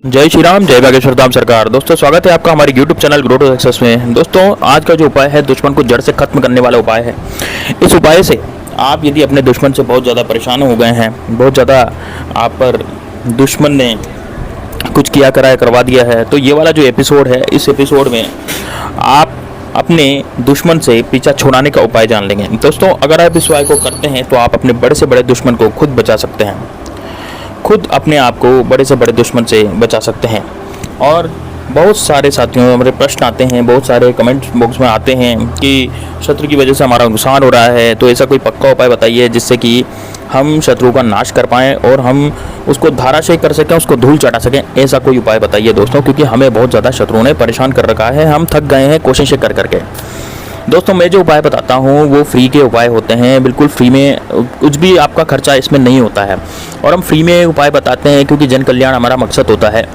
जय श्री राम, जय बागेश्वर धाम सरकार। दोस्तों स्वागत है आपका हमारे YouTube channel grow to success में। दोस्तों आज का जो उपाय है दुश्मन को जड़ से खत्म करने वाला उपाय है। इस उपाय से आप यदि अपने दुश्मन से बहुत ज़्यादा परेशान हो गए हैं, बहुत ज़्यादा आप पर दुश्मन ने कुछ किया कराया करवा दिया है, तो ये वाला जो एपिसोड है, इस एपिसोड में आप अपने दुश्मन से पीछा छुड़ाने का उपाय जान लेंगे। दोस्तों अगर आप इस उपाय को करते हैं तो आप अपने बड़े से बड़े दुश्मन को खुद बचा सकते हैं, खुद अपने आप को बड़े से बड़े दुश्मन से बचा सकते हैं। और बहुत सारे साथियों हमारे प्रश्न आते हैं, बहुत सारे कमेंट बॉक्स में आते हैं कि शत्रु की वजह से हमारा नुकसान हो रहा है, तो ऐसा कोई पक्का उपाय बताइए जिससे कि हम शत्रु का नाश कर पाएँ और हम उसको धाराशायी कर सकें, उसको धूल चटा सकें। ऐसा कोई उपाय बताइए दोस्तों, क्योंकि हमें बहुत ज़्यादा शत्रुओं ने परेशान कर रखा है, हम थक गए हैं कोशिशें कर करके। दोस्तों मैं जो उपाय बताता हूँ वो फ्री के उपाय होते हैं, बिल्कुल फ्री में, कुछ भी आपका खर्चा इसमें नहीं होता है। और हम फ्री में उपाय बताते हैं क्योंकि जन कल्याण हमारा मकसद होता है।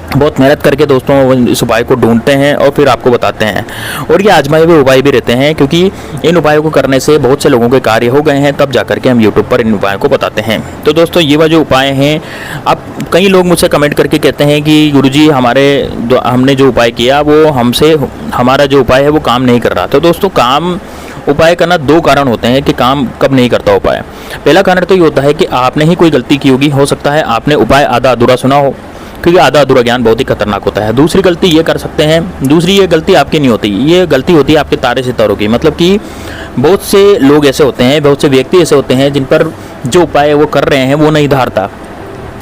बहुत मेहनत करके दोस्तों इस उपाय को ढूंढते हैं और फिर आपको बताते हैं। और ये आजमाए हुए उपाय भी रहते हैं, क्योंकि इन उपायों को करने से बहुत से लोगों के कार्य हो गए हैं, तब जा करके हम यूट्यूब पर इन उपायों को बताते हैं। तो दोस्तों ये वह जो उपाय हैं, अब कई लोग मुझसे कमेंट करके कहते हैं कि गुरुजी हमने जो उपाय किया वो हमारा जो उपाय है वो काम नहीं कर रहा। तो दोस्तों उपाय करना दो कारण होते हैं कि काम कब नहीं करता उपाय। पहला कारण तो ये होता है कि आपने ही कोई गलती की होगी, हो सकता है आपने उपाय आधा अधूरा सुना हो, क्योंकि आधा अधूरा ज्ञान बहुत ही खतरनाक होता है। दूसरी गलती ये कर सकते हैं, दूसरी ये गलती आपकी नहीं होती, ये गलती होती है आपके तारे सितारों की। मतलब कि बहुत से लोग ऐसे होते हैं, बहुत से व्यक्ति ऐसे होते हैं जिन पर जो उपाय वो कर रहे हैं वो नहीं धारता।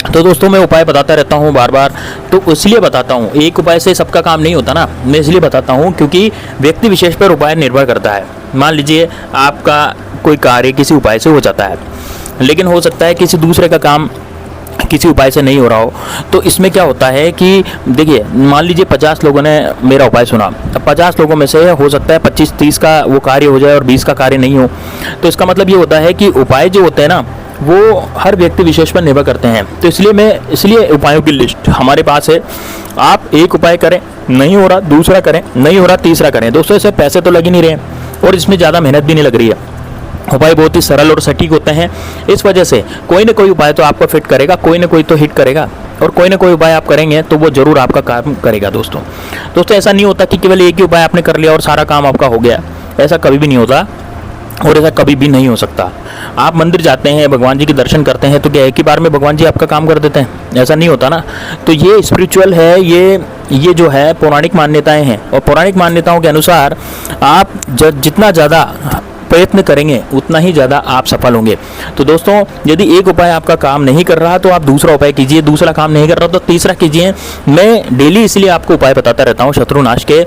तो दोस्तों मैं उपाय बताता रहता हूँ बार बार, तो इसलिए बताता हूँ, एक उपाय से सबका काम नहीं होता ना, मैं इसलिए बताता हूँ क्योंकि व्यक्ति विशेष पर उपाय निर्भर करता है। मान लीजिए आपका कोई कार्य किसी उपाय से हो जाता है, लेकिन हो सकता है किसी दूसरे का काम किसी उपाय से नहीं हो रहा हो। तो इसमें क्या होता है कि देखिए, मान लीजिए 50 लोगों ने मेरा उपाय सुना, अब 50 लोगों में से हो सकता है 25-30 का वो कार्य हो जाए और 20 का कार्य नहीं हो। तो इसका मतलब ये होता है कि उपाय जो होते हैं ना वो हर व्यक्ति विशेष पर निर्भर करते हैं। तो इसलिए उपायों की लिस्ट हमारे पास है। आप एक उपाय करें, नहीं हो रहा, दूसरा करें, नहीं हो रहा, तीसरा करें। दोस्तों इससे पैसे तो लग ही नहीं रहे और इसमें ज़्यादा मेहनत भी नहीं लग रही है। उपाय बहुत ही सरल और सटीक होते हैं। इस वजह से कोई ना कोई उपाय तो आपको फिट करेगा, कोई ना कोई तो हिट करेगा, और कोई ना कोई उपाय आप करेंगे तो वो जरूर आपका काम करेगा। दोस्तों ऐसा नहीं होता कि केवल एक ही उपाय आपने कर लिया और सारा काम आपका हो गया। ऐसा कभी भी नहीं होता और ऐसा कभी भी नहीं हो सकता। आप मंदिर जाते हैं, भगवान जी के दर्शन करते हैं, तो क्या एक ही बार में भगवान जी आपका काम कर देते हैं? ऐसा नहीं होता ना। तो ये स्पिरिचुअल है, ये जो है पौराणिक मान्यताएं हैं, और पौराणिक मान्यताओं के अनुसार आप जितना ज़्यादा प्रयत्न करेंगे उतना ही ज़्यादा आप सफल होंगे। तो दोस्तों यदि एक उपाय आपका काम नहीं कर रहा तो आप दूसरा उपाय कीजिए, दूसरा काम नहीं कर रहा तो तीसरा कीजिए। मैं डेली इसलिए आपको उपाय बताता रहता हूँ शत्रु नाश के,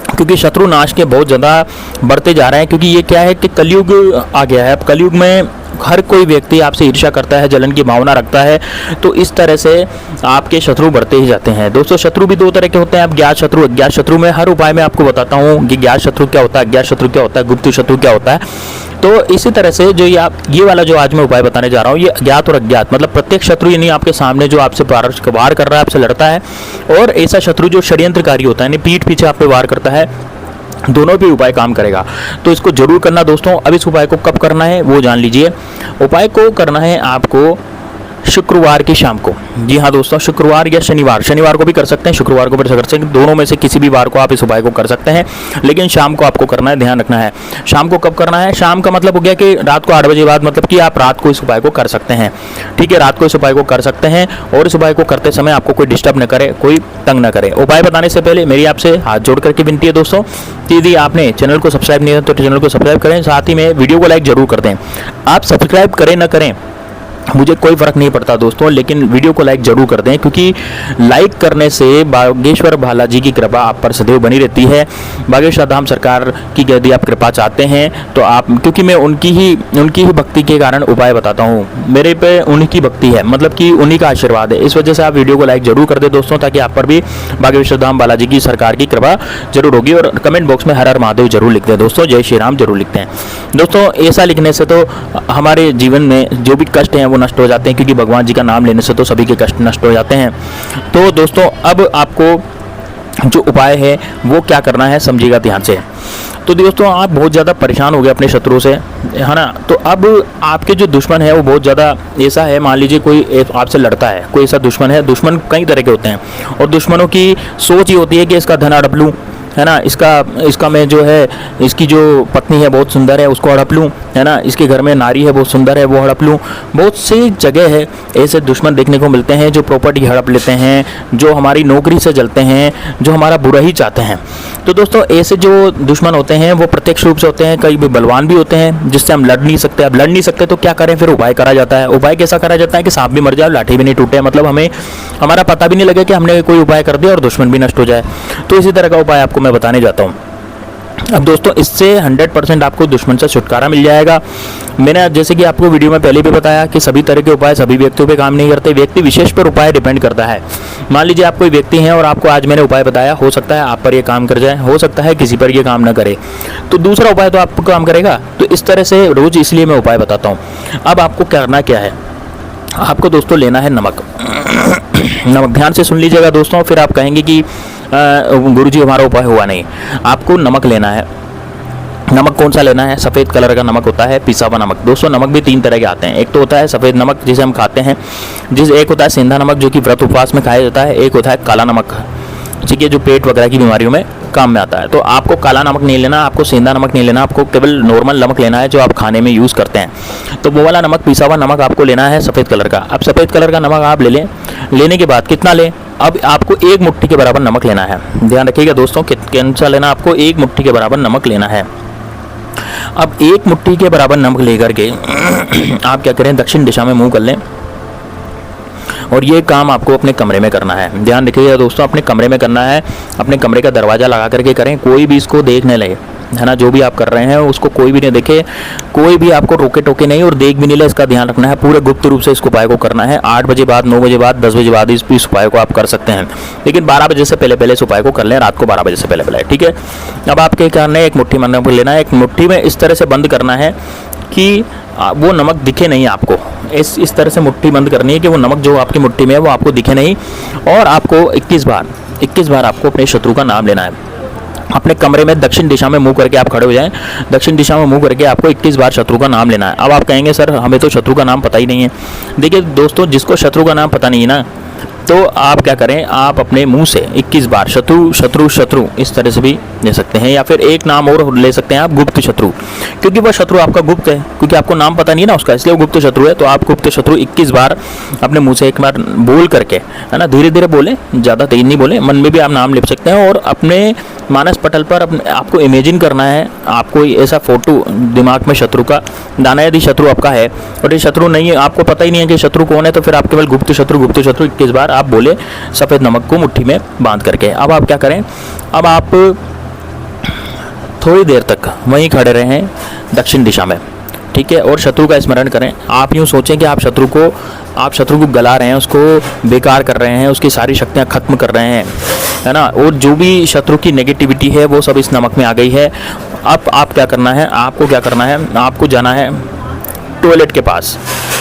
क्योंकि शत्रु नाश के बहुत ज़्यादा बढ़ते जा रहे हैं। क्योंकि ये क्या है कि कलयुग आ गया है। अब कलयुग में हर कोई व्यक्ति आपसे ईर्ष्या करता है, जलन की भावना रखता है, तो इस तरह से आपके शत्रु बढ़ते ही जाते हैं। दोस्तों शत्रु भी दो तरह के होते हैं। अब ज्ञात शत्रु, अज्ञात शत्रु में हर उपाय में आपको बताता हूँ कि ज्ञात शत्रु क्या होता है, अज्ञात शत्रु क्या होता है, गुप्त शत्रु क्या होता है। तो इसी तरह से जो ये वाला जो आज मैं उपाय बताने जा रहा हूँ, ये अज्ञात और अज्ञात, मतलब प्रत्येक शत्रु यानी आपके सामने जो आपसे वार कर रहा है, आपसे लड़ता है, और ऐसा शत्रु जो षड्यंत्रकारी होता है यानी पीठ पीछे आप पे वार करता है, दोनों भी उपाय काम करेगा। तो इसको जरूर करना दोस्तों। अब इस उपाय को कब करना है वो जान लीजिए। उपाय को करना है आपको शुक्रवार की शाम को। जी हाँ दोस्तों, शुक्रवार या शनिवार को भी कर सकते हैं, शुक्रवार को भी कर सकते हैं, दोनों में से किसी भी वार को आप इस उपाय को कर सकते हैं, लेकिन शाम को आपको करना है, ध्यान रखना है। शाम को कब करना है? शाम का मतलब हो गया कि रात को 8 बजे बाद, मतलब कि आप रात को इस उपाय को कर सकते हैं। ठीक है, रात को इस उपाय को कर सकते हैं, और इस उपाय को करते समय आपको कोई डिस्टर्ब न करे, कोई तंग न करे। उपाय बताने से पहले मेरी आपसे हाथ जोड़ करके विनती है दोस्तों, यदि आपने चैनल को सब्सक्राइब नहीं किया तो चैनल को सब्सक्राइब करें, साथ ही में वीडियो को लाइक जरूर कर दें। आप सब्सक्राइब करें न करें मुझे कोई फर्क नहीं पड़ता दोस्तों, लेकिन वीडियो को लाइक जरूर कर दें, क्योंकि लाइक करने से बागेश्वर बालाजी की कृपा आप पर सदैव बनी रहती है। बागेश्वर धाम सरकार की यदि आप कृपा चाहते हैं तो आप, क्योंकि मैं उनकी ही भक्ति के कारण उपाय बताता हूँ, मेरे पे उन्हीं की भक्ति है, मतलब कि उन्हीं का आशीर्वाद है। इस वजह से आप वीडियो को लाइक जरूर कर दें दोस्तों, ताकि आप पर भी बागेश्वर धाम बालाजी की सरकार की कृपा जरूर होगी। और कमेंट बॉक्स में हर हर महादेव जरूर लिखते हैं दोस्तों, जय श्री राम जरूर लिखते हैं दोस्तों। ऐसा लिखने से तो हमारे जीवन में जो भी कष्ट हैं वो नष्ट हो जाते हैं, क्योंकि भगवान जी का नाम लेने से तो सभी के कष्ट नष्ट हो जाते हैं। तो दोस्तों अब आपको जो उपाय है वो क्या करना है समझिएगा ध्यान से। तो दोस्तों आप बहुत ज़्यादा परेशान हो गए अपने शत्रु से, है ना। तो अब आपके जो दुश्मन है वो बहुत ज़्यादा ऐसा है, मान लीजिए कोई आपसे लड़ता है, कोई ऐसा दुश्मन है। दुश्मन कई तरह के होते हैं और दुश्मनों की सोच ये होती है कि इसका धन हड़प लूँ, है ना, इसका मैं जो है, इसकी जो पत्नी है बहुत सुंदर है उसको हड़प लूँ, है ना, इसके घर में नारी है बहुत सुंदर है वो हड़प लूँ। बहुत सी जगह है ऐसे दुश्मन देखने को मिलते हैं जो प्रॉपर्टी हड़प लेते हैं, जो हमारी नौकरी से जलते हैं, जो हमारा बुरा ही चाहते हैं। तो दोस्तों ऐसे जो दुश्मन होते हैं वो प्रत्यक्ष रूप से होते हैं, कई भी बलवान भी होते हैं जिससे हम लड़ नहीं सकते। अब लड़ नहीं सकते तो क्या करें, फिर उपाय करा जाता है। उपाय कैसा करा जाता है कि सांप भी मर जाए लाठी भी नहीं टूटे, मतलब हमें हमारा पता भी नहीं लगे कि हमने कोई उपाय कर दिया और दुश्मन भी नष्ट हो जाए। तो इसी तरह का उपाय आपको मैं बताने जाता हूँ। अब दोस्तों इससे 100% आपको दुश्मन से छुटकारा मिल जाएगा। मैंने जैसे कि आपको वीडियो में पहले भी बताया कि सभी तरह के उपाय सभी व्यक्तियों पे काम नहीं करते, व्यक्ति विशेष पर उपाय डिपेंड करता है। मान लीजिए आप कोई व्यक्ति हैं और आपको आज मैंने उपाय बताया, हो सकता है आप पर ये काम कर जाए, हो सकता है किसी पर ये काम ना करे, तो दूसरा उपाय तो आपको काम करेगा। तो इस तरह से रोज इसलिए मैं उपाय बताता हूँ। अब आपको करना क्या है, आपको दोस्तों लेना है नमक। नमक ध्यान से सुन लीजिएगा दोस्तों, फिर आप कहेंगे कि गुरुजी हमारा उपाय हुआ नहीं। आपको नमक लेना है। नमक कौन सा लेना है, सफ़ेद कलर का नमक होता है, पिसा हुआ नमक। दोस्तों नमक भी 3 तरह के आते हैं। एक तो होता है सफ़ेद नमक जिसे हम खाते हैं, एक होता है सेंधा नमक जो कि व्रत उपवास में खाया जाता है, एक होता है काला नमक, ठीक है, जो पेट वगैरह की बीमारियों में काम में आता है। तो आपको काला नमक नहीं लेना, आपको सेंधा नमक नहीं लेना, आपको केवल नॉर्मल नमक लेना है जो आप खाने में यूज़ करते हैं। तो वो वाला नमक, पिसा हुआ नमक आपको लेना है सफ़ेद कलर का। अब सफ़ेद कलर का नमक आप ले लें। लेने के बाद कितना लें, अब आपको 1 मुट्ठी के बराबर नमक लेना है। ध्यान रखिएगा दोस्तों, कौन सा लेना, आपको 1 मुट्ठी के बराबर नमक लेना है। अब 1 मुट्ठी के बराबर नमक लेकर के आप क्या करें, दक्षिण दिशा में मुँह कर लें और ये काम आपको अपने कमरे में करना है। ध्यान रखिएगा दोस्तों, अपने कमरे में करना है, अपने कमरे का दरवाज़ा लगा करके करें, कोई भी इसको देख नहीं लगे, है ना। जो भी आप कर रहे हैं उसको कोई भी नहीं देखे, कोई भी आपको रोके टोके नहीं और देख भी नहीं ले, इसका ध्यान रखना है। पूरे गुप्त रूप से इस उपाय को करना है। 8 बजे बाद, 9 बजे बाद, 10 बजे बाद इस उपाय को आप कर सकते हैं, लेकिन 12 बजे से पहले पहले इस उपाय को कर लें, रात को 12 बजे से पहले पहले, ठीक है। अब आपके करना है, 1 मुट्ठी नमक लेना है, 1 मुट्ठी में इस तरह से बंद करना है कि वो नमक दिखे नहीं आपको। इस तरह से मुट्ठी बंद करनी है कि वो नमक जो आपकी मुट्ठी में है वो आपको दिखे नहीं। और आपको 21 बार आपको अपने शत्रु का नाम लेना है। अपने कमरे में दक्षिण दिशा में मुंह करके आप खड़े हो जाएं, दक्षिण दिशा में मुंह करके आपको 21 बार शत्रु का नाम लेना है। अब आप कहेंगे सर हमें तो शत्रु का नाम पता ही नहीं है। देखिए दोस्तों, जिसको शत्रु का नाम पता नहीं है ना, तो आप क्या करें, आप अपने मुंह से 21 बार शत्रु शत्रु शत्रु इस तरह से भी ले सकते हैं, या फिर एक नाम और ले सकते हैं आप, गुप्त शत्रु, क्योंकि वह शत्रु आपका गुप्त है, क्योंकि आपको नाम पता नहीं है ना उसका, इसलिए वो गुप्त शत्रु है। तो आप गुप्त शत्रु 21 बार अपने मुंह से एक बार बोल करके, है ना, धीरे धीरे बोलें, ज़्यादा तेज नहीं बोलें, मन में भी आप नाम लिख सकते हैं और अपने मानस पटल पर आपको इमेजिन करना है। आपको ऐसा फोटो दिमाग में शत्रु का दाना, यदि शत्रु आपका है और ये शत्रु नहीं है, आपको पता ही नहीं है कि शत्रु कौन है, तो फिर आप केवल गुप्त शत्रु 21 बार आप बोले सफ़ेद नमक को मुट्ठी में बांध करके। अब आप क्या करें, अब आप थोड़ी देर तक वहीं खड़े रहें दक्षिण दिशा में, ठीक है, और शत्रु का स्मरण करें। आप यूँ सोचें कि आप शत्रु को गला रहे हैं, उसको बेकार कर रहे हैं, उसकी सारी शक्तियाँ खत्म कर रहे हैं, है ना, और जो भी शत्रु की नेगेटिविटी है वो सब इस नमक में आ गई है। अब आप क्या करना है, आपको क्या करना है, आपको जाना है टॉयलेट के पास,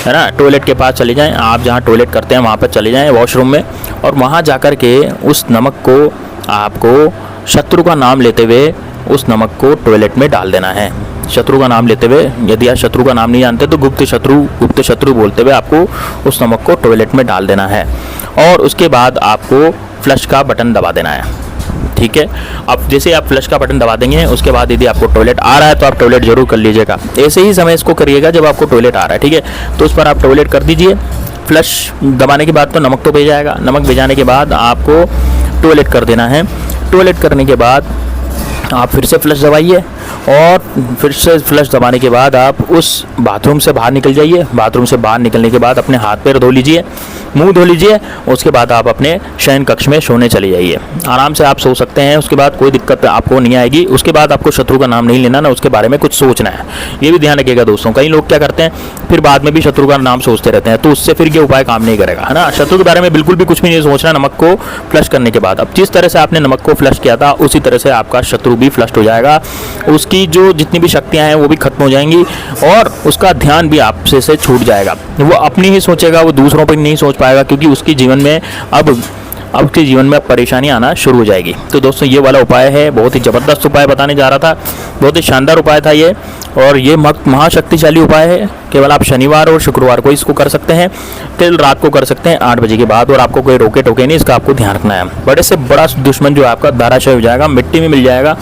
है ना, टॉयलेट के पास चले जाएं। आप जहाँ टॉयलेट करते हैं वहाँ पर चले जाएं, वॉशरूम में, और वहाँ जाकर के उस नमक को आपको शत्रु का नाम लेते हुए उस नमक को टॉयलेट में डाल देना है। शत्रु का नाम लेते हुए, यदि आप शत्रु का नाम नहीं जानते तो गुप्त शत्रु बोलते हुए आपको उस नमक को टॉयलेट में डाल देना है, और उसके बाद आपको फ्लश का बटन दबा देना है, ठीक है। अब जैसे आप फ्लश का बटन दबा देंगे, उसके बाद यदि आपको टॉयलेट आ रहा है तो आप टॉयलेट जरूर कर लीजिएगा। ऐसे ही समय इसको करिएगा जब आपको टॉयलेट आ रहा है, ठीक है, तो उस पर आप टॉयलेट कर दीजिए। फ्लश दबाने के बाद तो नमक तो भेज जाएगा, नमक भेजाने के बाद आपको टॉयलेट कर देना है। टॉयलेट करने के बाद आप फिर से फ्लश दबाइए, और फिर से फ्लश दबाने के बाद आप उस बाथरूम से बाहर निकल जाइए। बाथरूम से बाहर निकलने के बाद अपने हाथ पैर धो लीजिए, मुंह धो लीजिए, उसके बाद आप अपने शयन कक्ष में सोने चले जाइए। आराम से आप सो सकते हैं, उसके बाद कोई दिक्कत आपको नहीं आएगी। उसके बाद आपको शत्रु का नाम नहीं लेना, ना उसके बारे में कुछ सोचना है, ये भी ध्यान रखिएगा दोस्तों। कई लोग क्या करते हैं, फिर बाद में भी शत्रु का नाम सोचते रहते हैं, तो उससे फिर ये उपाय काम नहीं करेगा, है ना। शत्रु के बारे में बिल्कुल भी कुछ भी नहीं सोचना नमक को फ्लश करने के बाद। अब जिस तरह से आपने नमक को फ्लश किया था उसी तरह से आपका शत्रु भी फ्लश हो जाएगा, उसकी जो जितनी भी शक्तियां हैं वो भी खत्म हो जाएंगी, और उसका ध्यान भी आपसे छूट जाएगा। वो अपनी ही सोचेगा, वो दूसरों पर नहीं सोच पाएगा, क्योंकि उसकी जीवन में अब आपके जीवन में परेशानी आना शुरू हो जाएगी। तो दोस्तों ये वाला उपाय है, बहुत ही ज़बरदस्त उपाय बताने जा रहा था, बहुत ही शानदार उपाय था ये, और ये महाशक्तिशाली उपाय है। केवल आप शनिवार और शुक्रवार को इसको कर सकते हैं, टिल रात को कर सकते हैं 8 बजे के बाद, और आपको कोई रोके टोके नहीं, इसका आपको ध्यान रखना है। बड़े से बड़ा दुश्मन जो है आपका धराशायी हो जाएगा, मिट्टी में मिल जाएगा।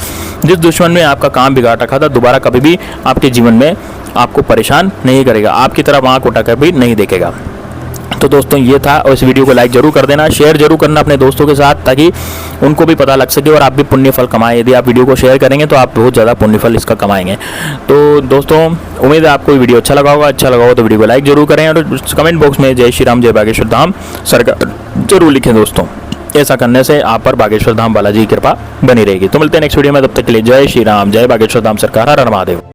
जिस दुश्मन ने आपका काम बिगाड़ रखा था, दोबारा कभी भी आपके जीवन में आपको परेशान नहीं करेगा, आपकी तरफ आंख उठाकर भी नहीं देखेगा। तो दोस्तों ये था, और इस वीडियो को लाइक जरूर कर देना, शेयर जरूर करना अपने दोस्तों के साथ, ताकि उनको भी पता लग सके और आप भी पुण्य फल कमाएं। यदि आप वीडियो को शेयर करेंगे तो आप बहुत ज़्यादा पुण्य फल इसका कमाएंगे। तो दोस्तों उम्मीद है आपको वीडियो अच्छा लगा होगा तो वीडियो को लाइक जरूर करें, और कमेंट बॉक्स में जय श्री राम जय बागेश्वर धाम सरकार जरूर लिखें दोस्तों। ऐसा करने से आप पर बागेश्वर धाम बालाजी की कृपा बनी रहेगी। तो मिलते हैं नेक्स्ट वीडियो में, तब तक के लिए जय श्री राम जय बागेश्वर धाम सरकार, हर हर महादेव।